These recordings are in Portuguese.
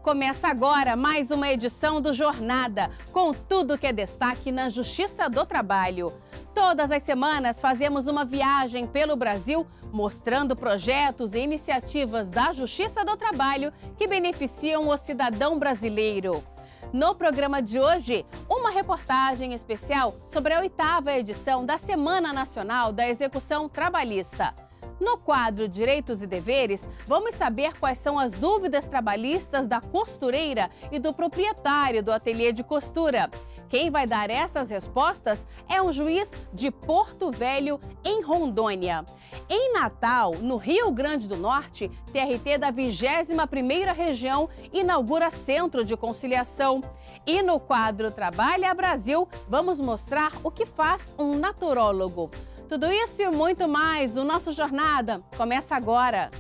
Começa agora mais uma edição do Jornada, com tudo que é destaque na Justiça do Trabalho. Todas as semanas fazemos uma viagem pelo Brasil, mostrando projetos e iniciativas da Justiça do Trabalho que beneficiam o cidadão brasileiro. No programa de hoje, uma reportagem especial sobre a 8ª edição da Semana Nacional da Execução Trabalhista. No quadro Direitos e Deveres, vamos saber quais são as dúvidas trabalhistas da costureira e do proprietário do ateliê de costura. Quem vai dar essas respostas é um juiz de Porto Velho, em Rondônia. Em Natal, no Rio Grande do Norte, TRT da 21ª Região inaugura Centro de Conciliação. E no quadro Trabalha Brasil, vamos mostrar o que faz um naturólogo. Tudo isso e muito mais no nosso Jornada começa agora.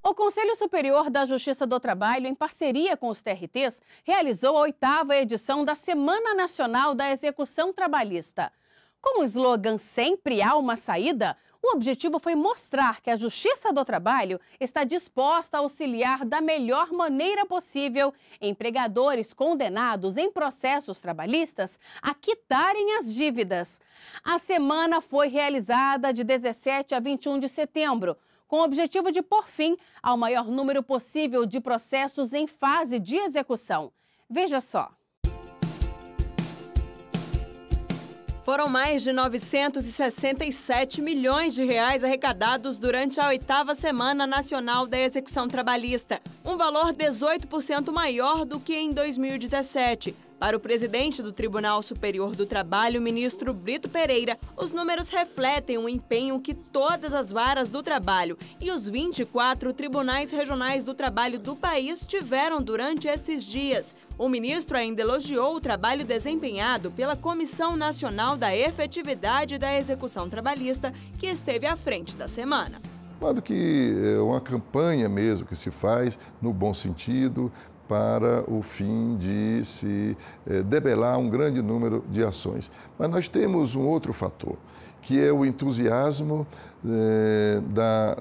O Conselho Superior da Justiça do Trabalho, em parceria com os TRTs, realizou a 8ª edição da Semana Nacional da Execução Trabalhista. Com o slogan Sempre há uma saída, o objetivo foi mostrar que a Justiça do Trabalho está disposta a auxiliar da melhor maneira possível empregadores condenados em processos trabalhistas a quitarem as dívidas. A semana foi realizada de 17 a 21 de setembro, com o objetivo de pôr fim ao maior número possível de processos em fase de execução. Veja só. Foram mais de 967 milhões de reais arrecadados durante a 8ª Semana Nacional da Execução Trabalhista, um valor 18% maior do que em 2017. Para o presidente do Tribunal Superior do Trabalho, ministro Brito Pereira, os números refletem o empenho que todas as varas do trabalho e os 24 tribunais regionais do trabalho do país tiveram durante esses dias. O ministro ainda elogiou o trabalho desempenhado pela Comissão Nacional da Efetividade da Execução Trabalhista, que esteve à frente da semana. De modo que é uma campanha mesmo que se faz no bom sentido, para o fim de se debelar um grande número de ações. Mas nós temos um outro fator, que é o entusiasmo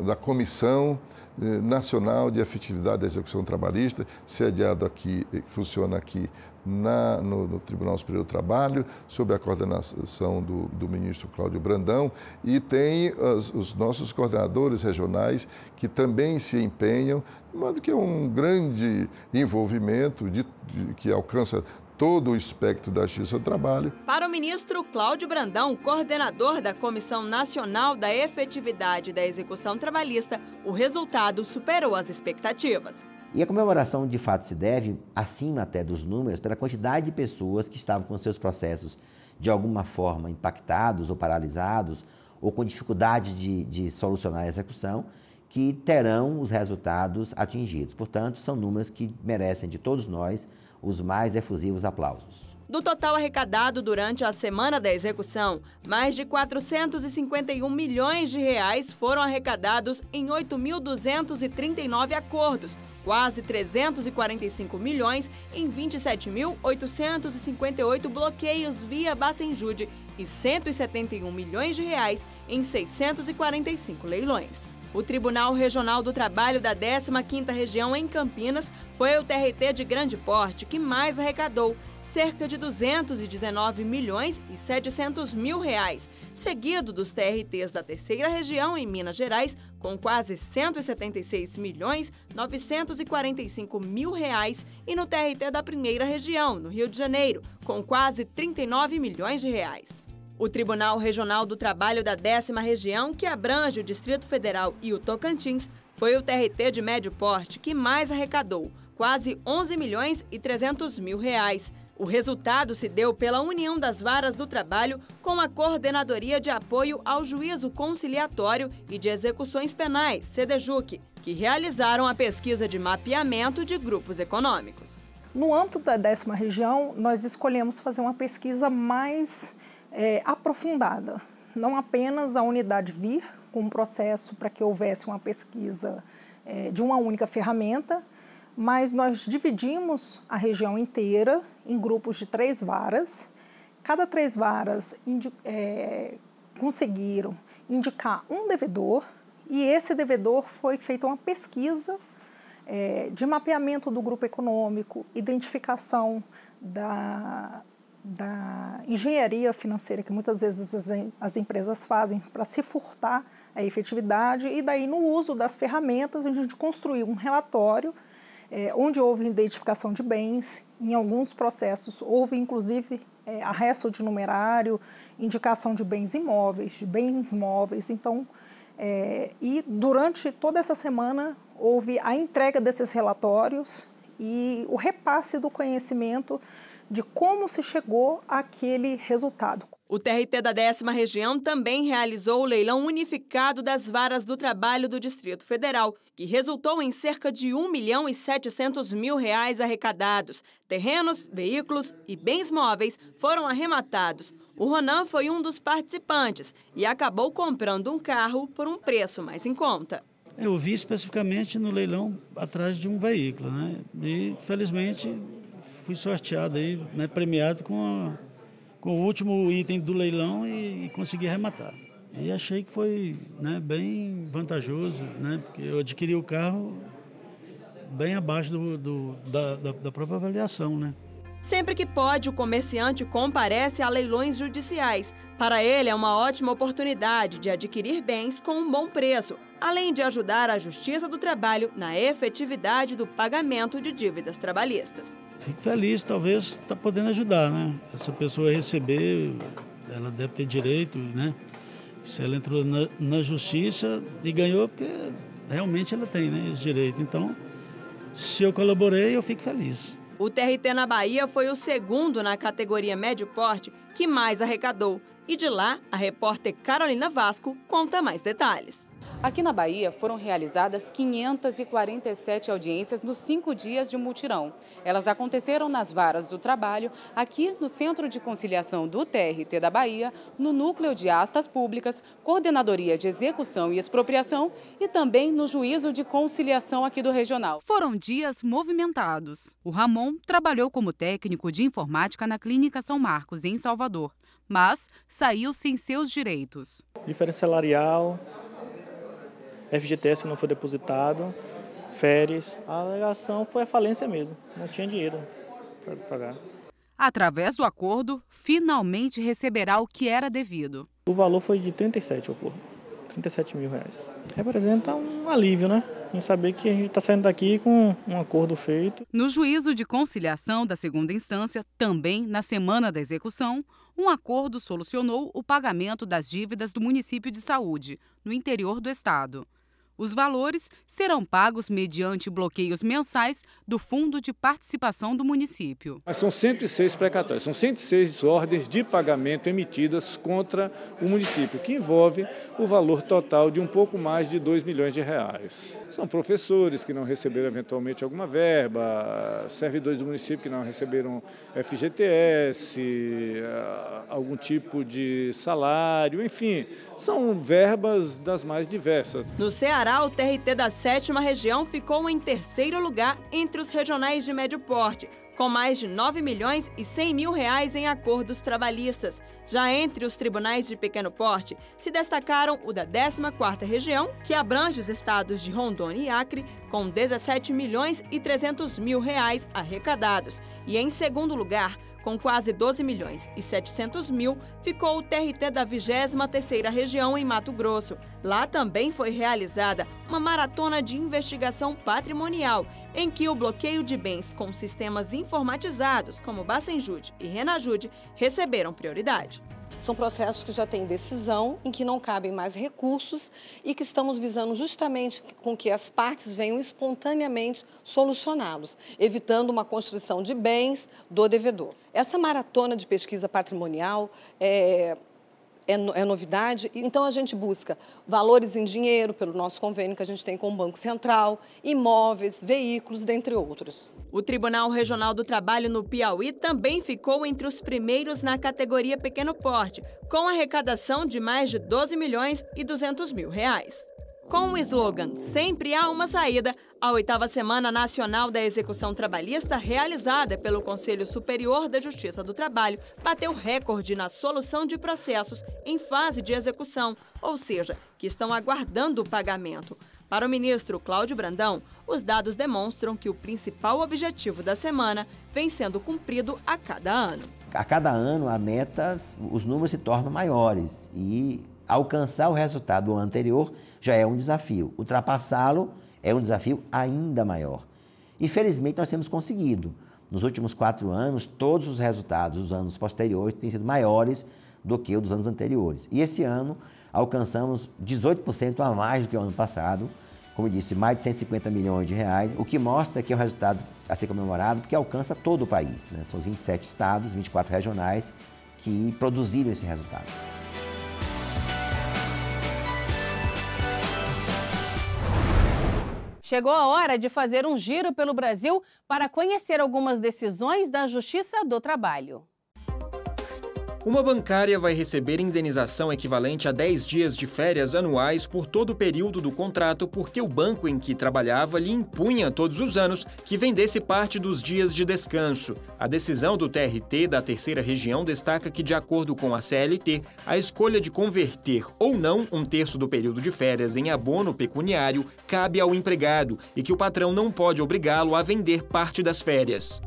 da Comissão Nacional de Efetividade da Execução Trabalhista, sediado aqui, funciona aqui no Tribunal Superior do Trabalho, sob a coordenação do ministro Cláudio Brandão, e tem os nossos coordenadores regionais que também se empenham, de modo que é um grande envolvimento que alcança todo o espectro da Justiça do Trabalho. Para o ministro Cláudio Brandão, coordenador da Comissão Nacional da Efetividade da Execução Trabalhista, o resultado superou as expectativas. E a comemoração de fato se deve, acima até dos números, pela quantidade de pessoas que estavam com seus processos de alguma forma impactados ou paralisados ou com dificuldade de solucionar a execução, que terão os resultados atingidos. Portanto, são números que merecem de todos nós os mais efusivos aplausos. Do total arrecadado durante a Semana da Execução, mais de 451 milhões de reais foram arrecadados em 8.239 acordos, quase 345 milhões em 27.858 bloqueios via Bacenjude e 171 milhões de reais em 645 leilões. O Tribunal Regional do Trabalho da 15ª Região em Campinas foi o TRT de grande porte que mais arrecadou, cerca de 219 milhões e 700 mil reais, seguido dos TRTs da 3ª Região em Minas Gerais, com quase 176 milhões 945 mil reais, e no TRT da 1ª Região, no Rio de Janeiro, com quase 39 milhões de reais. O Tribunal Regional do Trabalho da 10ª Região, que abrange o Distrito Federal e o Tocantins, foi o TRT de médio porte que mais arrecadou, quase 11 milhões e 300 mil reais. O resultado se deu pela união das varas do trabalho com a Coordenadoria de Apoio ao Juízo Conciliatório e de Execuções Penais, CDJUC, que realizaram a pesquisa de mapeamento de grupos econômicos. No âmbito da 10ª Região, nós escolhemos fazer uma pesquisa mais aprofundada, não apenas a unidade vir com um processo para que houvesse uma pesquisa de uma única ferramenta, mas nós dividimos a região inteira em grupos de 3 varas. Cada 3 varas conseguiram indicar um devedor, e esse devedor foi feita uma pesquisa de mapeamento do grupo econômico, identificação da engenharia financeira que muitas vezes as empresas fazem para se furtar a efetividade, e daí no uso das ferramentas a gente construiu um relatório onde houve identificação de bens. Em alguns processos houve inclusive arresto de numerário, indicação de bens imóveis, de bens móveis. Então, e durante toda essa semana houve a entrega desses relatórios e o repasse do conhecimento de como se chegou àquele resultado. O TRT da 10ª Região também realizou o leilão unificado das varas do trabalho do Distrito Federal, que resultou em cerca de R$ 1.700.000 arrecadados. Terrenos, veículos e bens móveis foram arrematados. O Ronan foi um dos participantes e acabou comprando um carro por um preço mais em conta. Eu vi especificamente no leilão atrás de um veículo, né? E felizmente fui sorteado aí, né, premiado com o último item do leilão e consegui arrematar. E achei que foi, né, bem vantajoso, né, porque eu adquiri o carro bem abaixo da própria avaliação, né. Sempre que pode, o comerciante comparece a leilões judiciais. Para ele, é uma ótima oportunidade de adquirir bens com um bom preço, além de ajudar a Justiça do Trabalho na efetividade do pagamento de dívidas trabalhistas. Fico feliz, talvez, está podendo ajudar, né? Essa pessoa receber, ela deve ter direito, né? Se ela entrou na Justiça e ganhou, porque realmente ela tem, né, esse direito. Então, se eu colaborei, eu fico feliz. O TRT na Bahia foi o segundo na categoria médio porte que mais arrecadou. E de lá, a repórter Carolina Vasco conta mais detalhes. Aqui na Bahia foram realizadas 547 audiências nos 5 dias de mutirão. Elas aconteceram nas varas do trabalho, aqui no Centro de Conciliação do TRT da Bahia, no Núcleo de Astas Públicas, Coordenadoria de Execução e Expropriação e também no Juízo de Conciliação aqui do Regional. Foram dias movimentados. O Ramon trabalhou como técnico de informática na Clínica São Marcos, em Salvador, mas saiu sem seus direitos. Diferença salarial, FGTS não foi depositado, férias. A alegação foi a falência mesmo, não tinha dinheiro para pagar. Através do acordo, finalmente receberá o que era devido. O valor foi de 37, o acordo, R$ 37.000. Representa um alívio, né? Em saber que a gente está saindo daqui com um acordo feito. No juízo de conciliação da segunda instância, também na semana da execução, um acordo solucionou o pagamento das dívidas do município de Saúde, no interior do estado. Os valores serão pagos mediante bloqueios mensais do Fundo de Participação do município. Mas são 106 precatórios, são 106 ordens de pagamento emitidas contra o município, que envolve o valor total de um pouco mais de R$ 2 milhões. São professores que não receberam eventualmente alguma verba, servidores do município que não receberam FGTS, algum tipo de salário, enfim, são verbas das mais diversas. No Ceará, o TRT da 7ª Região ficou em terceiro lugar entre os regionais de médio porte, com mais de R$ 9.100.000 em acordos trabalhistas. Já entre os tribunais de pequeno porte, se destacaram o da 14ª Região, que abrange os estados de Rondônia e Acre, com R$ 17.300.000 arrecadados. E em segundo lugar, com quase R$ 12.700.000, ficou o TRT da 23ª Região em Mato Grosso. Lá também foi realizada uma maratona de investigação patrimonial, em que o bloqueio de bens com sistemas informatizados, como Bacenjude e Renajude, receberam prioridade. São processos que já têm decisão, em que não cabem mais recursos e que estamos visando justamente com que as partes venham espontaneamente solucioná-los, evitando uma constrição de bens do devedor. Essa maratona de pesquisa patrimonial é novidade, então a gente busca valores em dinheiro pelo nosso convênio que a gente tem com o Banco Central, imóveis, veículos, dentre outros. O Tribunal Regional do Trabalho no Piauí também ficou entre os primeiros na categoria pequeno porte, com arrecadação de mais de R$ 12.200.000. Com o slogan "Sempre há uma saída", A 8ª Semana Nacional da Execução Trabalhista, realizada pelo Conselho Superior da Justiça do Trabalho, bateu recorde na solução de processos em fase de execução, ou seja, que estão aguardando o pagamento. Para o ministro Cláudio Brandão, os dados demonstram que o principal objetivo da semana vem sendo cumprido a cada ano. A cada ano, a meta, os números se tornam maiores e alcançar o resultado do ano anterior já é um desafio. Ultrapassá-lo é um desafio ainda maior. E felizmente nós temos conseguido. Nos últimos 4 anos, todos os resultados dos anos posteriores têm sido maiores do que os dos anos anteriores. E esse ano alcançamos 18% a mais do que o ano passado, como eu disse, mais de 150 milhões de reais, o que mostra que é um resultado a ser comemorado, porque alcança todo o país, né? São os 27 estados, 24 regionais que produziram esse resultado. Chegou a hora de fazer um giro pelo Brasil para conhecer algumas decisões da Justiça do Trabalho. Uma bancária vai receber indenização equivalente a 10 dias de férias anuais por todo o período do contrato porque o banco em que trabalhava lhe impunha todos os anos que vendesse parte dos dias de descanso. A decisão do TRT da 3ª Região destaca que, de acordo com a CLT, a escolha de converter ou não 1/3 do período de férias em abono pecuniário cabe ao empregado e que o patrão não pode obrigá-lo a vender parte das férias.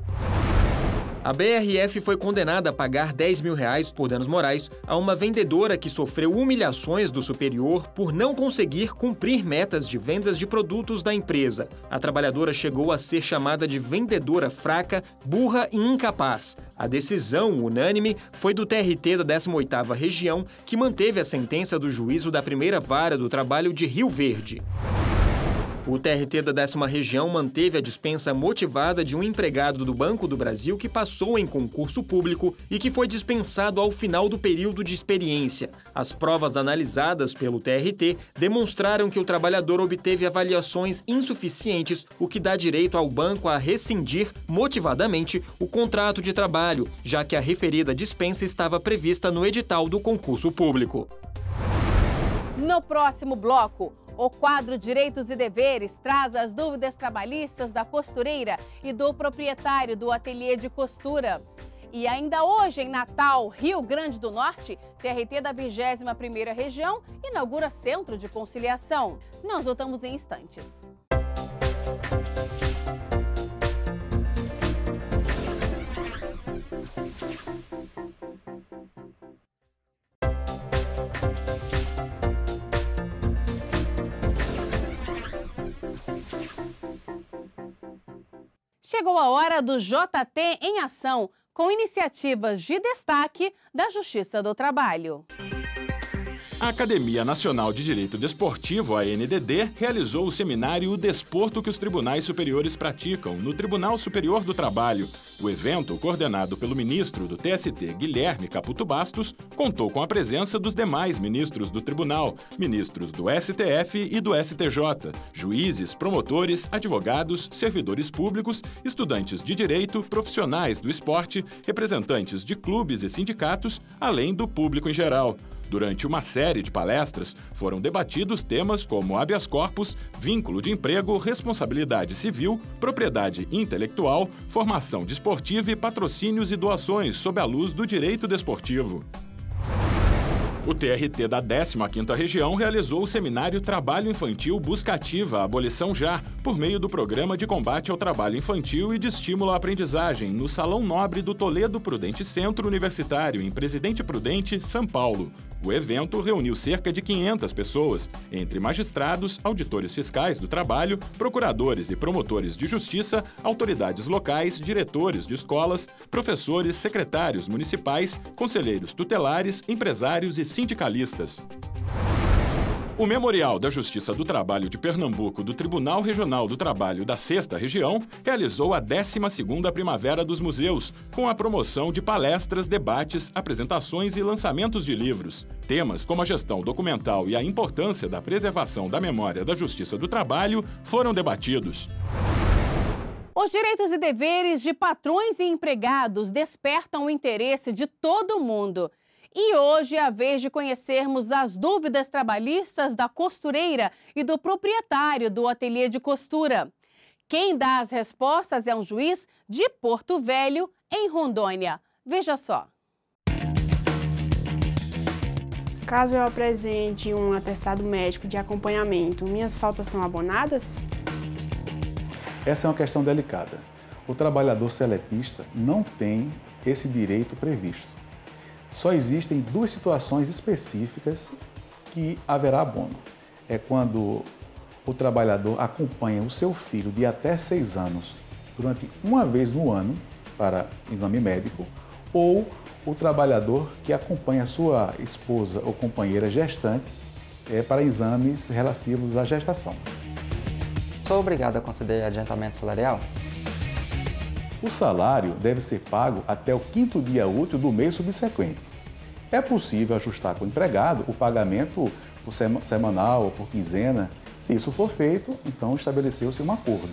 A BRF foi condenada a pagar R$10 mil por danos morais a uma vendedora que sofreu humilhações do superior por não conseguir cumprir metas de vendas de produtos da empresa. A trabalhadora chegou a ser chamada de vendedora fraca, burra e incapaz. A decisão unânime foi do TRT da 18ª Região, que manteve a sentença do juízo da 1ª Vara do Trabalho de Rio Verde. O TRT da 10ª Região manteve a dispensa motivada de um empregado do Banco do Brasil que passou em concurso público e que foi dispensado ao final do período de experiência. As provas analisadas pelo TRT demonstraram que o trabalhador obteve avaliações insuficientes, o que dá direito ao banco a rescindir motivadamente o contrato de trabalho, já que a referida dispensa estava prevista no edital do concurso público. No próximo bloco, o quadro Direitos e Deveres traz as dúvidas trabalhistas da costureira e do proprietário do ateliê de costura. E ainda hoje, em Natal, Rio Grande do Norte, TRT da 21ª Região inaugura Centro de Conciliação. Nós voltamos em instantes. Chegou a hora do JT em Ação, com iniciativas de destaque da Justiça do Trabalho. A Academia Nacional de Direito Desportivo, a ANDD, realizou o seminário O Desporto que os Tribunais Superiores Praticam, no Tribunal Superior do Trabalho. O evento, coordenado pelo ministro do TST, Guilherme Caputo Bastos, contou com a presença dos demais ministros do Tribunal, ministros do STF e do STJ, juízes, promotores, advogados, servidores públicos, estudantes de direito, profissionais do esporte, representantes de clubes e sindicatos, além do público em geral. Durante uma série de palestras, foram debatidos temas como habeas corpus, vínculo de emprego, responsabilidade civil, propriedade intelectual, formação desportiva e patrocínios e doações sob a luz do direito desportivo. O TRT da 15ª Região realizou o seminário Trabalho Infantil Busca Ativa, Abolição Já, por meio do Programa de Combate ao Trabalho Infantil e de Estímulo à Aprendizagem, no Salão Nobre do Toledo Prudente Centro Universitário, em Presidente Prudente, São Paulo. O evento reuniu cerca de 500 pessoas, entre magistrados, auditores fiscais do trabalho, procuradores e promotores de justiça, autoridades locais, diretores de escolas, professores, secretários municipais, conselheiros tutelares, empresários e sindicalistas. O Memorial da Justiça do Trabalho de Pernambuco do Tribunal Regional do Trabalho da 6ª Região realizou a 12ª Primavera dos Museus, com a promoção de palestras, debates, apresentações e lançamentos de livros. Temas como a gestão documental e a importância da preservação da memória da Justiça do Trabalho foram debatidos. Os direitos e deveres de patrões e empregados despertam o interesse de todo mundo. E hoje é a vez de conhecermos as dúvidas trabalhistas da costureira e do proprietário do ateliê de costura. Quem dá as respostas é um juiz de Porto Velho, em Rondônia. Veja só. Caso eu apresente um atestado médico de acompanhamento, minhas faltas são abonadas? Essa é uma questão delicada. O trabalhador seletista não tem esse direito previsto. Só existem duas situações específicas que haverá abono. É quando o trabalhador acompanha o seu filho de até 6 anos durante uma vez no ano para exame médico, ou o trabalhador que acompanha sua esposa ou companheira gestante para exames relativos à gestação. Sou obrigado a conceder adiantamento salarial? O salário deve ser pago até o 5º dia útil do mês subsequente. É possível ajustar com o empregado o pagamento por semanal ou por quinzena. Se isso for feito, então estabeleceu-se um acordo.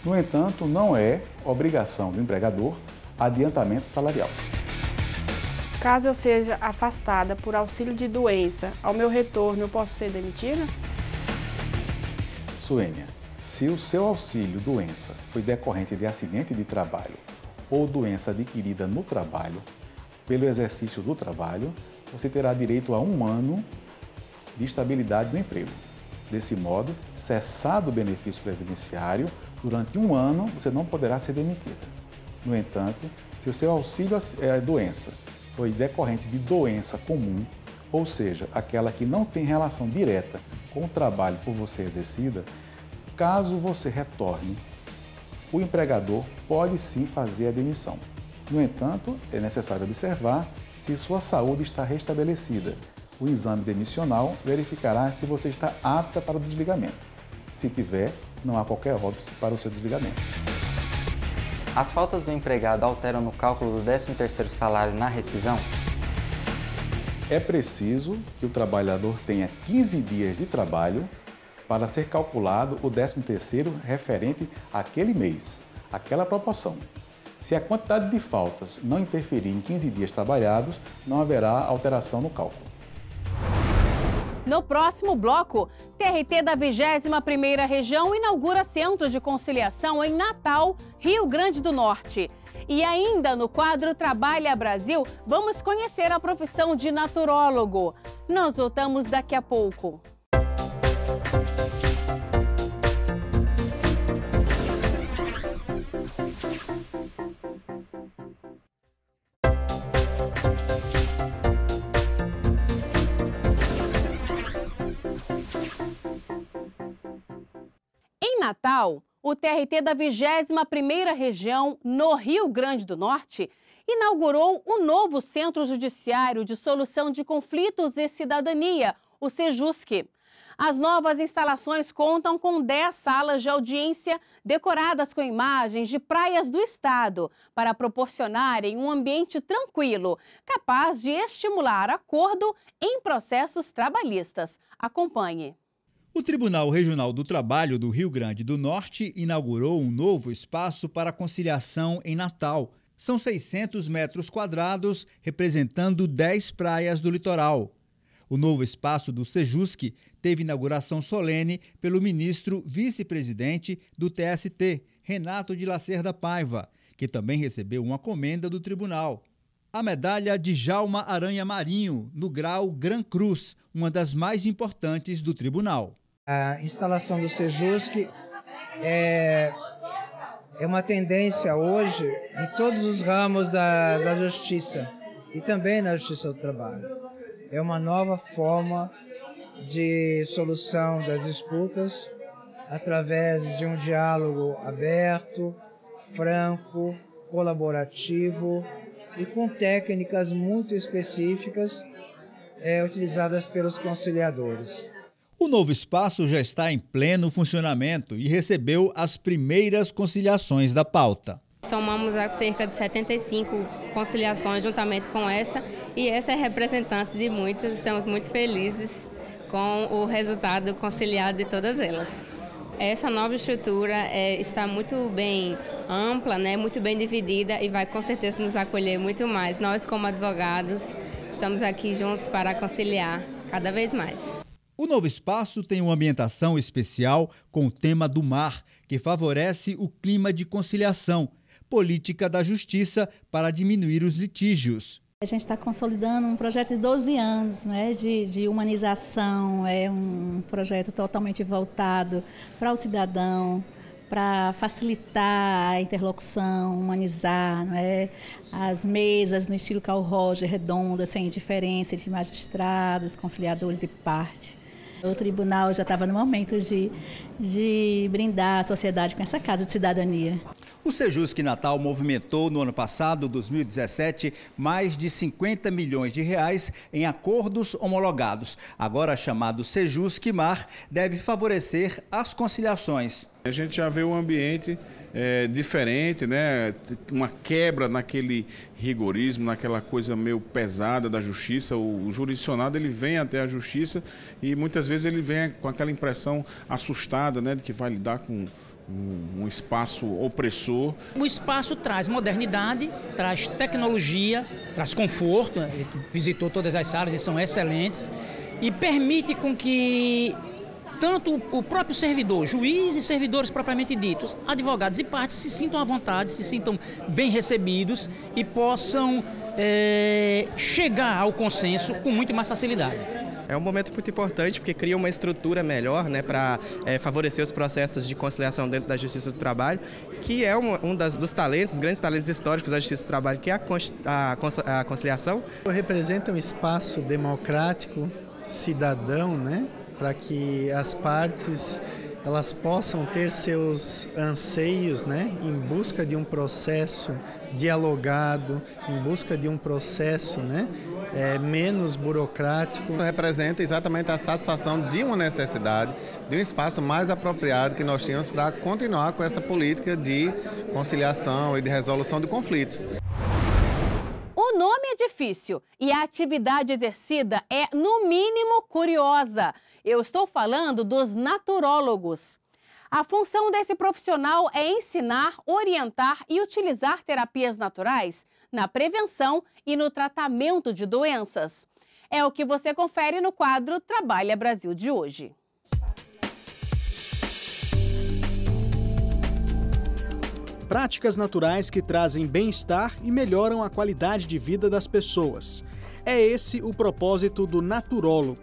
No entanto, não é obrigação do empregador adiantamento salarial. Caso eu seja afastada por auxílio de doença, ao meu retorno eu posso ser demitida? Suênia, se o seu auxílio doença foi decorrente de acidente de trabalho ou doença adquirida no trabalho, pelo exercício do trabalho, você terá direito a 1 ano de estabilidade no emprego. Desse modo, cessado o benefício previdenciário, durante 1 ano você não poderá ser demitida. No entanto, se o seu auxílio doença foi decorrente de doença comum, ou seja, aquela que não tem relação direta com o trabalho por você exercida, caso você retorne, o empregador pode sim fazer a demissão. No entanto, é necessário observar se sua saúde está restabelecida. O exame demissional verificará se você está apta para o desligamento. Se tiver, não há qualquer óbice para o seu desligamento. As faltas do empregado alteram no cálculo do 13º salário na rescisão? É preciso que o trabalhador tenha 15 dias de trabalho para ser calculado o 13º referente àquele mês, aquela proporção. Se a quantidade de faltas não interferir em 15 dias trabalhados, não haverá alteração no cálculo. No próximo bloco, TRT da 21ª Região inaugura Centro de Conciliação em Natal, Rio Grande do Norte. E ainda no quadro Trabalha Brasil, vamos conhecer a profissão de naturólogo. Nós voltamos daqui a pouco. Em Natal, o TRT da 21ª Região, no Rio Grande do Norte, inaugurou o novo Centro Judiciário de Solução de Conflitos e Cidadania, o Sejusc. As novas instalações contam com 10 salas de audiência decoradas com imagens de praias do estado, para proporcionarem um ambiente tranquilo, capaz de estimular acordo em processos trabalhistas. Acompanhe. O Tribunal Regional do Trabalho do Rio Grande do Norte inaugurou um novo espaço para conciliação em Natal. São 600 metros quadrados, representando 10 praias do litoral. O novo espaço do Sejusc teve inauguração solene pelo ministro vice-presidente do TST, Renato de Lacerda Paiva, que também recebeu uma comenda do tribunal. A medalha de Djalma Aranha Marinho, no grau Gran Cruz, uma das mais importantes do tribunal. A instalação do Sejusc é uma tendência hoje em todos os ramos da justiça e também na justiça do trabalho. É uma nova forma de solução das disputas através de um diálogo aberto, franco, colaborativo e com técnicas muito específicas utilizadas pelos conciliadores. O novo espaço já está em pleno funcionamento e recebeu as primeiras conciliações da pauta. Somamos a cerca de 75 conciliações juntamente com essa, e essa é representante de muitas. Estamos muito felizes com o resultado conciliado de todas elas. Essa nova estrutura está muito bem ampla, muito bem dividida, e vai com certeza nos acolher muito mais. Nós, como advogados, estamos aqui juntos para conciliar cada vez mais. O novo espaço tem uma ambientação especial com o tema do mar, que favorece o clima de conciliação, política da justiça para diminuir os litígios. A gente está consolidando um projeto de 12 anos, né, de humanização, é um projeto totalmente voltado para o cidadão, para facilitar a interlocução, humanizar, né, as mesas no estilo Carl Roger, redondas, sem diferença entre magistrados, conciliadores e parte. O tribunal já estava no momento de brindar a sociedade com essa casa de cidadania. O Sejusc Natal movimentou no ano passado, 2017, mais de 50 milhões de reais em acordos homologados. Agora chamado Sejusc Mar, deve favorecer as conciliações. A gente já vê um ambiente diferente, né? Uma quebra naquele rigorismo, naquela coisa meio pesada da justiça. O jurisdicionado ele vem até a justiça e muitas vezes ele vem com aquela impressão assustada, né, de que vai lidar com um espaço opressor. O espaço traz modernidade, traz tecnologia, traz conforto. Ele visitou todas as salas e são excelentes e permite com que tanto o próprio servidor, juiz e servidores propriamente ditos, advogados e partes se sintam à vontade, se sintam bem recebidos e possam chegar ao consenso com muito mais facilidade. É um momento muito importante porque cria uma estrutura melhor, né, para favorecer os processos de conciliação dentro da Justiça do Trabalho, que é dos talentos, grandes talentos históricos da Justiça do Trabalho, que é a conciliação. Representa um espaço democrático, cidadão, né, para que as partes elas possam ter seus anseios, né, em busca de um processo dialogado, em busca de um processo, né, menos burocrático. Representa exatamente a satisfação de uma necessidade, de um espaço mais apropriado que nós tínhamos para continuar com essa política de conciliação e de resolução de conflitos. O nome é difícil e a atividade exercida é, no mínimo, curiosa. Eu estou falando dos naturólogos. A função desse profissional é ensinar, orientar e utilizar terapias naturais na prevenção e no tratamento de doenças. É o que você confere no quadro Trabalha Brasil de hoje. Práticas naturais que trazem bem-estar e melhoram a qualidade de vida das pessoas. É esse o propósito do naturólogo.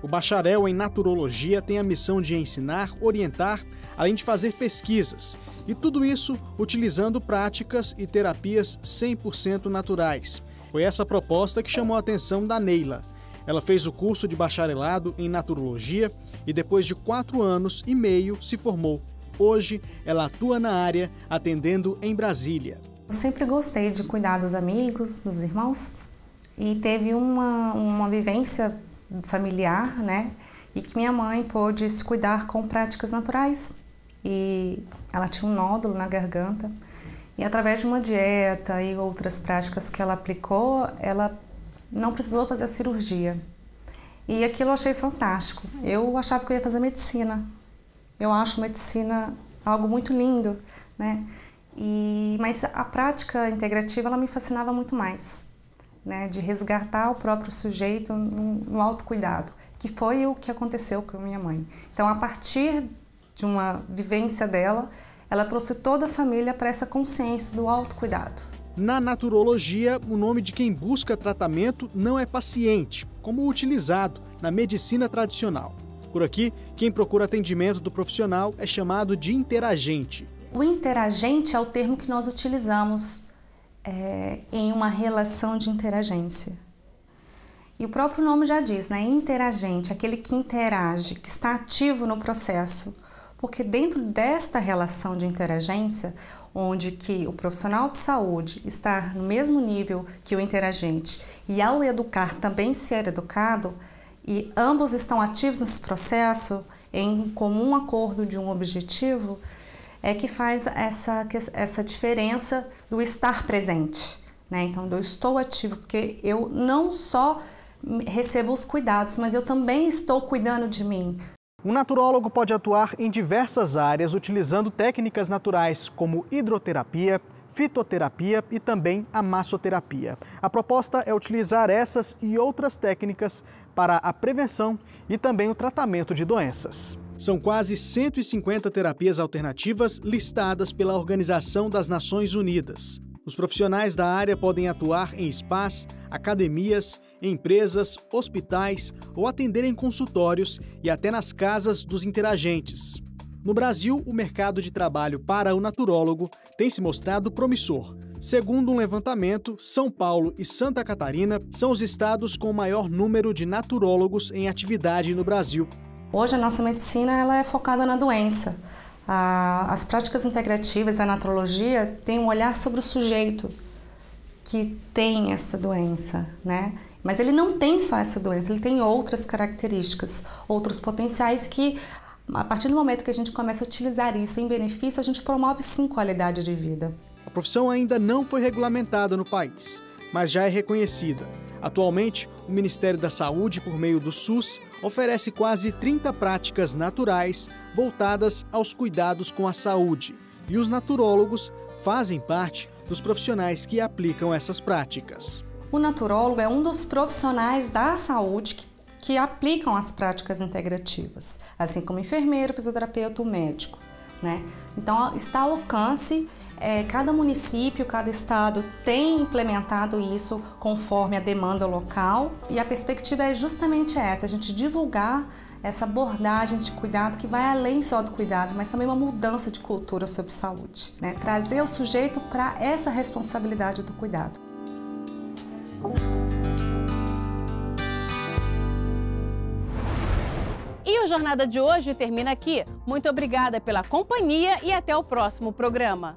O bacharel em naturologia tem a missão de ensinar, orientar, além de fazer pesquisas. E tudo isso utilizando práticas e terapias 100% naturais. Foi essa proposta que chamou a atenção da Neila. Ela fez o curso de bacharelado em naturologia e depois de 4 anos e meio se formou. Hoje, ela atua na área, atendendo em Brasília. Eu sempre gostei de cuidar dos amigos, dos irmãos, e teve uma vivência familiar, né? E que minha mãe pôde se cuidar com práticas naturais. E ela tinha um nódulo na garganta. E através de uma dieta e outras práticas que ela aplicou, ela não precisou fazer a cirurgia. E aquilo eu achei fantástico. Eu achava que eu ia fazer medicina. Eu acho medicina algo muito lindo, né? Mas a prática integrativa ela me fascinava muito mais, né? De resgatar o próprio sujeito no autocuidado, que foi o que aconteceu com a minha mãe. Então, a partir de uma vivência dela, ela trouxe toda a família para essa consciência do autocuidado. Na naturologia, o nome de quem busca tratamento não é paciente, como o utilizado na medicina tradicional. Por aqui, quem procura atendimento do profissional é chamado de interagente. O interagente é o termo que nós utilizamos em uma relação de interagência. E o próprio nome já diz, né? Interagente, aquele que interage, que está ativo no processo. Porque dentro desta relação de interagência, onde que o profissional de saúde está no mesmo nível que o interagente e ao educar também ser educado, e ambos estão ativos nesse processo, em comum acordo de um objetivo, é que faz essa diferença do estar presente, né? Então, eu estou ativo porque eu não só recebo os cuidados, mas eu também estou cuidando de mim. Um naturólogo pode atuar em diversas áreas utilizando técnicas naturais como hidroterapia, fitoterapia e também a massoterapia. A proposta é utilizar essas e outras técnicas para a prevenção e também o tratamento de doenças. São quase 150 terapias alternativas listadas pela Organização das Nações Unidas. Os profissionais da área podem atuar em spas, academias, empresas, hospitais ou atender em consultórios e até nas casas dos interagentes. No Brasil, o mercado de trabalho para o naturólogo tem se mostrado promissor. Segundo um levantamento, São Paulo e Santa Catarina são os estados com o maior número de naturólogos em atividade no Brasil. Hoje a nossa medicina ela é focada na doença. As práticas integrativas, a naturologia, tem um olhar sobre o sujeito que tem essa doença, né? Mas ele não tem só essa doença, ele tem outras características, outros potenciais que, a partir do momento que a gente começa a utilizar isso em benefício, a gente promove sim qualidade de vida. A profissão ainda não foi regulamentada no país, mas já é reconhecida. Atualmente, o Ministério da Saúde, por meio do SUS, oferece quase 30 práticas naturais voltadas aos cuidados com a saúde. E os naturólogos fazem parte dos profissionais que aplicam essas práticas. O naturólogo é um dos profissionais da saúde que aplicam as práticas integrativas, assim como enfermeiro, fisioterapeuta, médico, né? Então, está ao alcance. Cada município, cada estado tem implementado isso conforme a demanda local e a perspectiva é justamente essa, a gente divulgar essa abordagem de cuidado que vai além só do cuidado, mas também uma mudança de cultura sobre saúde, né? Trazer o sujeito para essa responsabilidade do cuidado. E o Jornada de hoje termina aqui. Muito obrigada pela companhia e até o próximo programa.